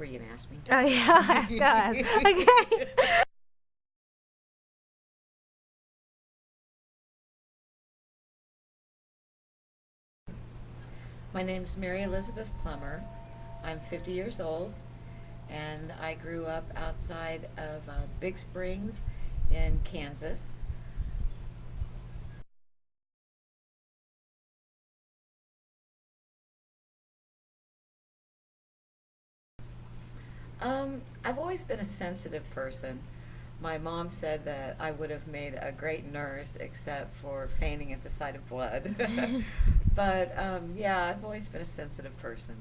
Were you going to ask me? Oh, yeah, go ahead. Okay. My name's Mary Elizabeth Plummer. I'm 50 years old, and I grew up outside of Big Springs in Kansas. I've always been a sensitive person. My mom said that I would have made a great nurse except for fainting at the sight of blood. But yeah, I've always been a sensitive person.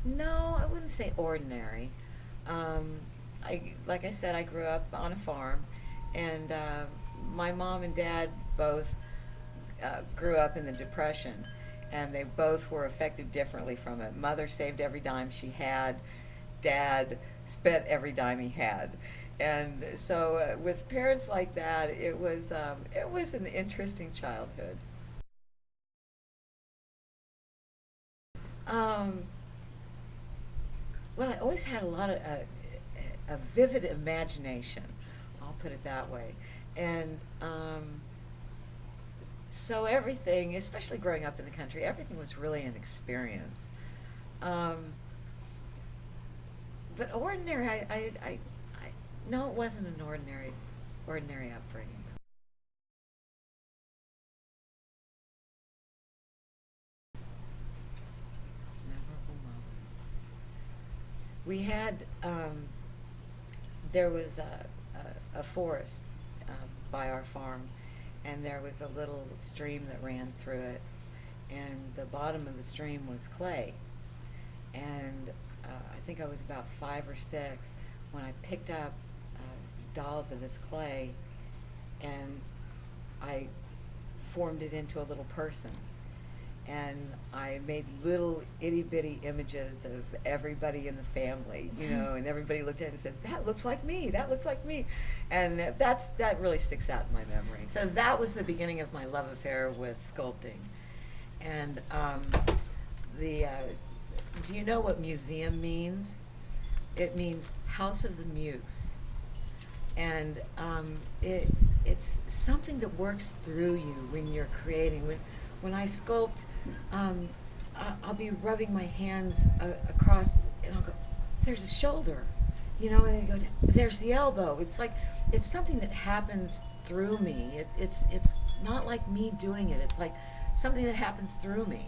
No, I wouldn't say ordinary. Um, like I said, I grew up on a farm, and my mom and dad both grew up in the Depression, and they both were affected differently from it. Mother saved every dime she had. Dad spent every dime he had. And so, with parents like that, it was an interesting childhood. Um, well, I always had a vivid imagination. I'll put it that way. And so everything, especially growing up in the country, everything was really an experience. Um, but ordinary, no, it wasn't an ordinary upbringing. Most memorable moment. We had, there was a forest by our farm, and there was a little stream that ran through it, and the bottom of the stream was clay. And I think I was about 5 or 6 when I picked up a dollop of this clay, and I formed it into a little person. And I made little itty bitty images of everybody in the family, you know, and everybody looked at it and said, "That looks like me. That looks like me," and that really sticks out in my memory. So that was the beginning of my love affair with sculpting. And the do you know what museum means? It means House of the Muse, and it's something that works through you when you're creating. When I sculpt, um, I'll be rubbing my hands across, and I'll go, "There's a shoulder," you know, and I go, "There's the elbow." It's like it's something that happens through me. It's not like me doing it. It's like something that happens through me,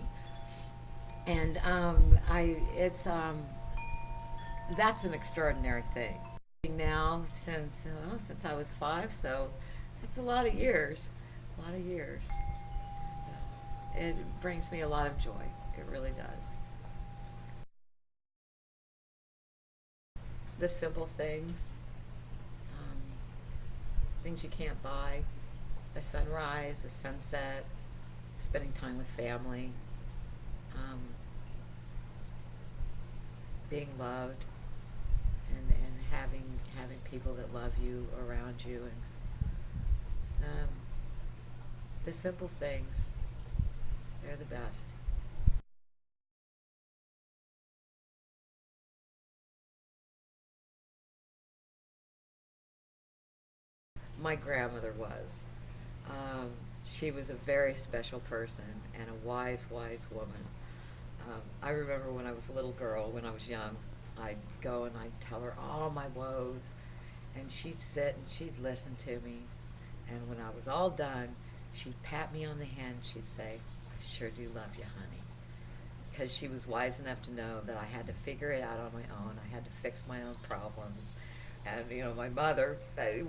and I it's that's an extraordinary thing. Now since I was 5, so it's a lot of years, a lot of years. It brings me a lot of joy. It really does. The simple things, um, things you can't buy, a sunrise, a sunset, spending time with family, um, being loved, and having people that love you around you, and the simple things, they're the best. My grandmother was. Um, she was a very special person and a wise, wise woman. I remember when I was a little girl, when I was young, I'd go and I'd tell her all my woes, and she'd sit and she'd listen to me. And when I was all done, she'd pat me on the hand. She'd say, "I sure do love you, honey." Because she was wise enough to know that I had to figure it out on my own. I had to fix my own problems. And, you know, my mother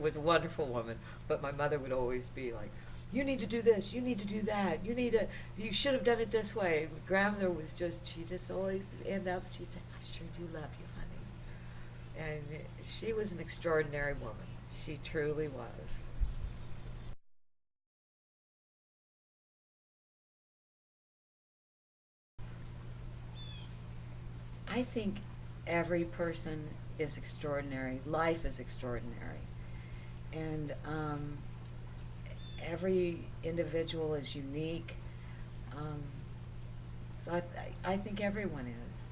was a wonderful woman, but my mother would always be like, "You need to do this, you need to do that, you should have done it this way." My grandmother was just, she just always end up, she'd say, "I sure do love you, honey." And she was an extraordinary woman. She truly was. I think every person is extraordinary. Life is extraordinary. And every individual is unique. So I think everyone is.